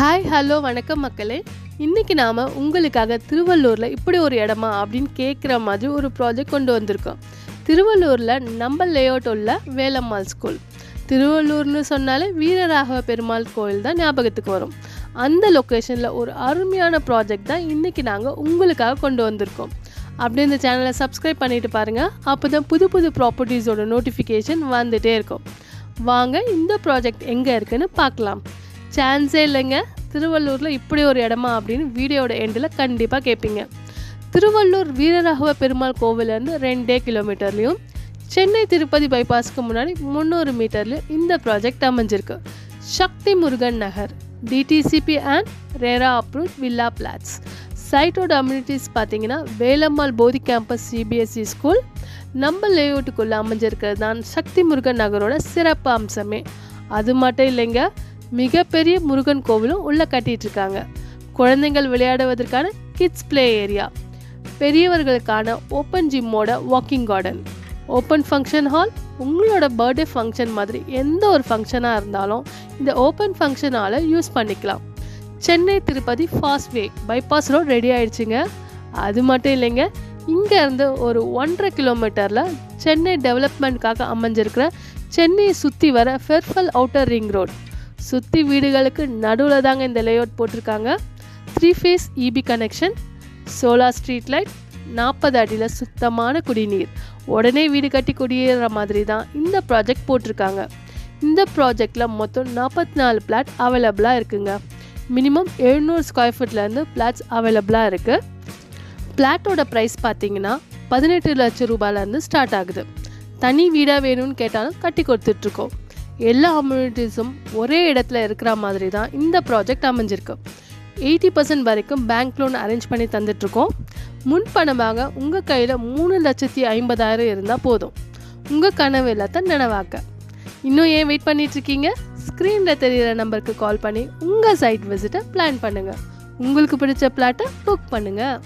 Hi hello வணக்கம் மக்களே. இன்றைக்கி நாம் உங்களுக்காக திருவள்ளூரில் இப்படி ஒரு இடமா அப்படின்னு கேட்குற மாதிரி ஒரு ப்ராஜெக்ட் கொண்டு வந்திருக்கோம். திருவள்ளூரில் நம்ம லேஅவுட் உள்ள வேலம்மாள் ஸ்கூல். திருவள்ளூர்னு சொன்னாலே வீரராகவ பெருமாள் கோயில் தான் ஞாபகத்துக்கு வரும். அந்த லொக்கேஷனில் ஒரு அருமையான ப்ராஜெக்ட் தான் இன்றைக்கி நாங்கள் உங்களுக்காக கொண்டு வந்திருக்கோம். அப்படி இந்த சேனலை சப்ஸ்கிரைப் பண்ணிவிட்டு பாருங்கள். அப்போ தான் புது புது ப்ராப்பர்ட்டிஸோட நோட்டிஃபிகேஷன் வந்துகிட்டே இருக்கும். வாங்க இந்த ப்ராஜெக்ட் எங்கே இருக்குதுன்னு பார்க்கலாம். சான்ஸே இல்லைங்க, திருவள்ளூரில் இப்படி ஒரு இடமா அப்படின்னு வீடியோட எண்டில் கண்டிப்பாக கேட்பீங்க. திருவள்ளூர் வீரராகவ பெருமாள் கோவிலேருந்து 2 கிலோமீட்டர்லேயும் சென்னை திருப்பதி பைபாஸ்க்கு முன்னாடி 300 மீட்டர்லேயும் இந்த ப்ராஜெக்ட் அமைஞ்சிருக்கு. Sakthi Murugan Nagar, DTCP and RERA approved villa plots. சைட்டோட அம்யூனிட்டிஸ் பார்த்தீங்கன்னா வேலம்மாள் போதி கேம்பஸ் சிபிஎஸ்சி ஸ்கூல் நம்ம லேஅவுட்டுக்குள்ளே அமைஞ்சிருக்கிறது தான் சக்தி முருகன் நகரோட சிறப்பு அம்சமே. அது மட்டும் இல்லைங்க, மிகப்பெரிய முருகன் கோவிலும் உள்ளே கட்டிகிட்ருக்காங்க. குழந்தைகள் விளையாடுவதற்கான கிட்ஸ் ப்ளே ஏரியா, பெரியவர்களுக்கான ஓப்பன் ஜிம்மோட walking garden, open function hall. உங்களோட பர்த்டே ஃபங்க்ஷன் மாதிரி எந்த ஒரு ஃபங்க்ஷனாக இருந்தாலும் இந்த ஓப்பன் ஃபங்க்ஷன் ஹாலை யூஸ் பண்ணிக்கலாம். சென்னை திருப்பதி ஃபாஸ்ட் வே பைபாஸ் ரோட் ரெடி ஆயிடுச்சுங்க. அது மட்டும் இல்லைங்க, இங்கேருந்து ஒரு 1.5 கிலோமீட்டரில் சென்னை டெவலப்மெண்ட்காக அமைஞ்சிருக்கிற சென்னையை சுற்றி வர ஃபெர்ஃபல் அவுட்டர் ரிங் ரோட். சுற்றி வீடுகளுக்கு நடுவில் தாங்க இந்த லேஅவுட் போட்டிருக்காங்க. 3 face EB connection, solar street light, 40 அடியில் சுத்தமான குடிநீர். உடனே வீடு கட்டி குடியேற மாதிரி தான் இந்த ப்ராஜெக்ட் போட்டிருக்காங்க. இந்த ப்ராஜெக்டில் மொத்தம் 44 பிளாட் அவைலபிளாக இருக்குங்க. மினிமம் 700 ஸ்கொயர் ஃபீட்லேருந்து பிளாட்ஸ் அவைலபிளாக இருக்குது. பிளாட்டோட ப்ரைஸ் பார்த்தீங்கன்னா 18 லட்சம் ரூபாயிலேருந்து ஸ்டார்ட் ஆகுது. தனி வீடாக வேணும்னு கேட்டாலும் கட்டி கொடுத்துட்ருக்கோம். எல்லா அம்யூனிட்டிஸும் ஒரே இடத்துல இருக்கிற மாதிரி தான் இந்த ப்ராஜெக்ட் அமைஞ்சிருக்கு. 80% வரைக்கும் பேங்க் லோன் அரேஞ்ச் பண்ணி தந்துட்டுருக்கோம். முன்பணமாக உங்கள் கையில் 3,50,000 இருந்தால் போதும் உங்கள் கனவு எல்லாத்தையும் நினைவாக்க. இன்னும் ஏன் வெயிட் பண்ணிகிட்ருக்கீங்க? ஸ்க்ரீனில் தெரிகிற நம்பருக்கு கால் பண்ணி உங்கள் சைட் விசிட்டை பிளான் பண்ணுங்கள். உங்களுக்கு பிடிச்ச பிளாட்டை புக் பண்ணுங்கள்.